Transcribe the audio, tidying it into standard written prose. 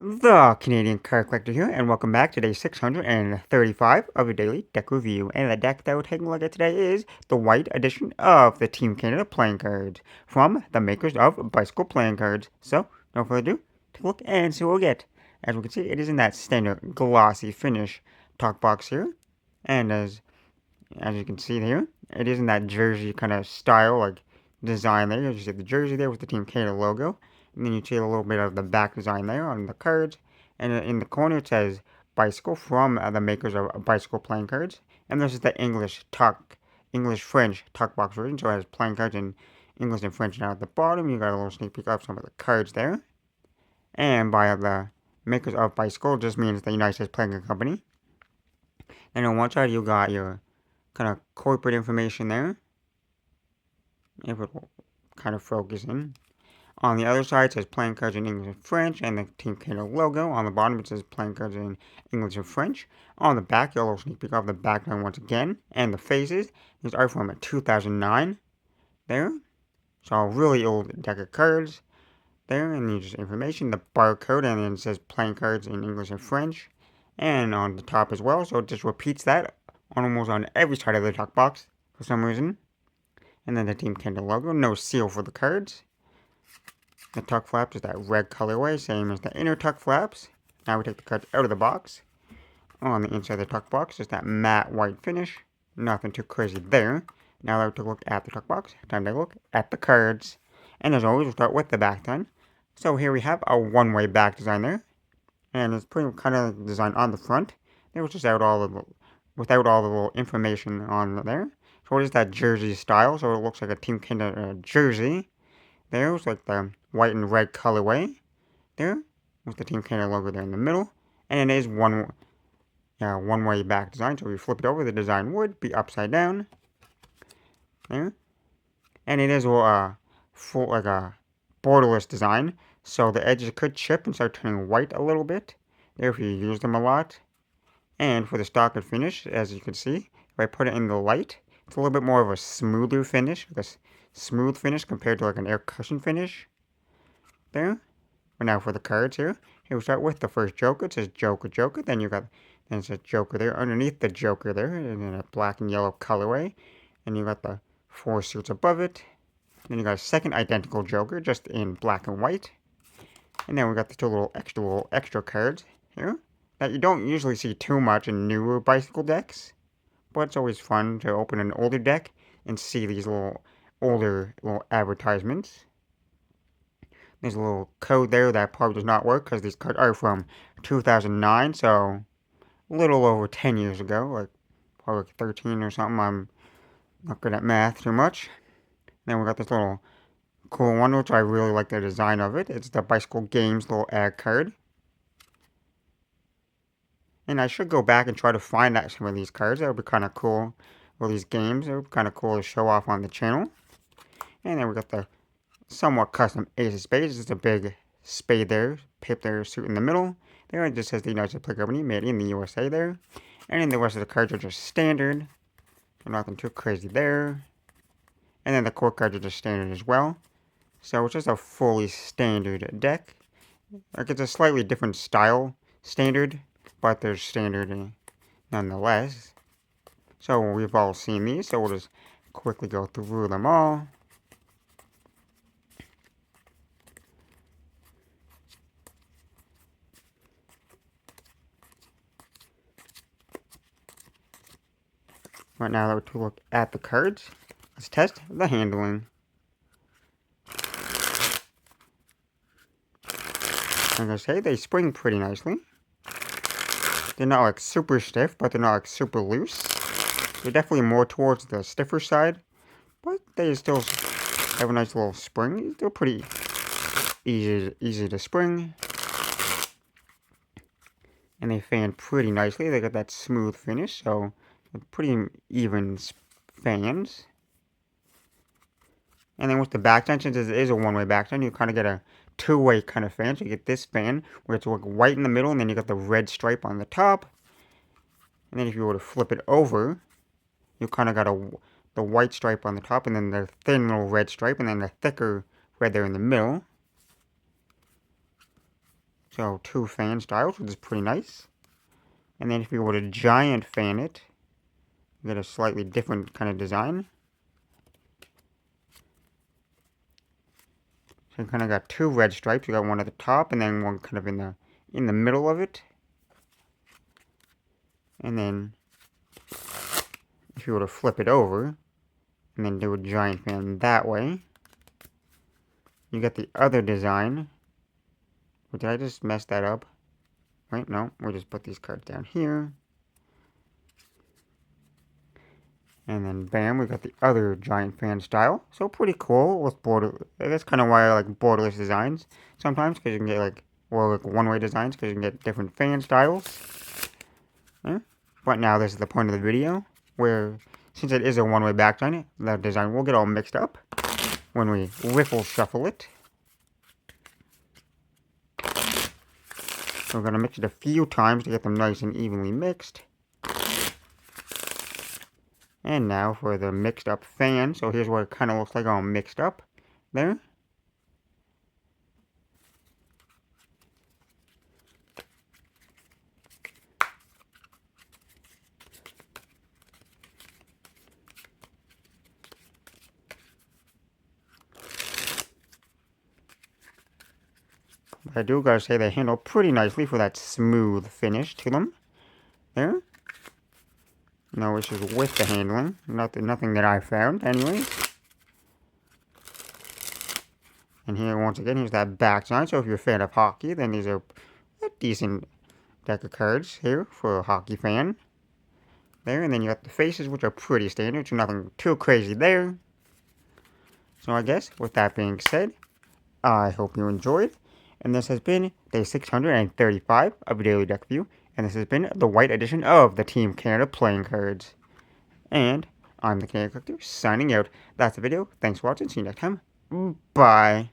The Canadian Card Collector here, and welcome back to day 635 of your daily deck review. And the deck that we're taking a look at today is the white edition of the Team Canada playing cards from the makers of Bicycle playing cards. So, no further ado, take a look and see what we get. As we can see, it is in that standard glossy finish talk box here. And as you can see here, it is in that jersey kind of style, like design there. You see the jersey there with the Team Canada logo. And then you see a little bit of the back design there on the cards. And in the corner it says Bicycle from the makers of Bicycle playing cards. And this is the English-French talk box version. So it has playing cards in English and French. Now at the bottom, you got a little sneak peek of some of the cards there. And by the makers of Bicycle just means the United States Playing Card Company. And on one side, you got your kind of corporate information there. If it will kind of focus in. On the other side, it says playing cards in English and French, and the Team Canada logo. On the bottom, it says playing cards in English and French. On the back, you'll sneak peek of the background once again, and the faces. These are from 2009 there. So a really old deck of cards there, and just information, the barcode, and then it says playing cards in English and French. And on the top as well, so it just repeats that almost on every side of the talk box for some reason. And then the Team Canada logo, no seal for the cards. The tuck flaps is that red colorway, same as the inner tuck flaps. Now we take the cards out of the box. On the inside of the tuck box is that matte white finish. Nothing too crazy there. Now that we took a look at the tuck box, time to look at the cards. And as always, we'll start with the back design. So here we have a one-way back design there. And it's pretty kind of designed on the front. It was just without all the little information on there. So it is that jersey style, so it looks like a Team Canada jersey. There's like the white and red colorway there with the Team Canada logo there in the middle. And it is one-way back design. So if you flip it over, the design would be upside down there. And it is full like a borderless design. So the edges could chip and start turning white a little bit there if you use them a lot. And for the stock and finish, as you can see, if I put it in the light, it's a little bit more of a smoother finish, like a smooth finish compared to like an air cushion finish there. But now for the cards here we start with the first Joker. It says Joker, Joker. Then it says Joker there underneath the Joker there in a black and yellow colorway. And you got the 4 suits above it. Then you got a second identical Joker just in black and white. And then we got the two little extra cards here that you don't usually see too much in newer bicycle decks. But it's always fun to open an older deck and see these older advertisements. There's a little code there that probably does not work because these cards are from 2009, so a little over 10 years ago, like probably like 13 or something. I'm not good at math too much. Then we got this little cool one, which I really like the design of it. It's the Bicycle Games little ad card. And I should go back and try to find out some of these cards. That would be kind of cool. Or these games, it would be kind of cool to show off on the channel. And then we got the somewhat custom Ace of Spades. It's a big spade there, pip there, suit in the middle. There it just says the United States Play Company, made in the USA there. And then the rest of the cards are just standard. So nothing too crazy there. And then the core cards are just standard as well. So it's just a fully standard deck. Like it's a slightly different style standard, but they're standard nonetheless. So we've all seen these, so we'll just quickly go through them all. Right now that we're to look at the cards, let's test the handling. Like I say, they spring pretty nicely. They're not like super stiff, but they're not like super loose. They're definitely more towards the stiffer side, but they still have a nice little spring. They're pretty easy to spring. And they fan pretty nicely. They got that smooth finish, so pretty even fans. And then with the back tension, since it is a one-way back tension, you kind of get a two-way kind of fan. So you get this fan where it's like white in the middle, and then you got the red stripe on the top. And then if you were to flip it over, you kind of got the white stripe on the top, and then the thin little red stripe, and then the thicker red there in the middle. So 2 fan styles, which is pretty nice. And then if you were to giant fan it, you get a slightly different kind of design. So you kind of got 2 red stripes. You got one at the top and then one kind of in the middle of it. And then if you were to flip it over and then do a giant fan that way, you get the other design. Or did I just mess that up? Wait, no, we'll just put these cards down here. And then bam, we got the other giant fan style. So pretty cool with border. That's kind of why I like borderless designs sometimes, because you can get like one-way designs, because you can get different fan styles. Yeah. But now this is the point of the video, where since it is a one-way back design, the design will get all mixed up when we riffle shuffle it. So we're going to mix it a few times to get them nice and evenly mixed. And now for the mixed up fan. So here's what it kind of looks like all mixed up there. But I do gotta say they handle pretty nicely for that smooth finish to them. There. No issues with the handling. Nothing that I found, anyways. And here, once again, here's that back side. So if you're a fan of hockey, then these are a decent deck of cards here for a hockey fan. There, and then you got the faces, which are pretty standard, so nothing too crazy there. So I guess, with that being said, I hope you enjoyed. And this has been day 635 of Daily Deck View. And this has been the white edition of the Team Canada playing cards. And I'm the Canada Collector signing out. That's the video. Thanks for watching. See you next time. Bye.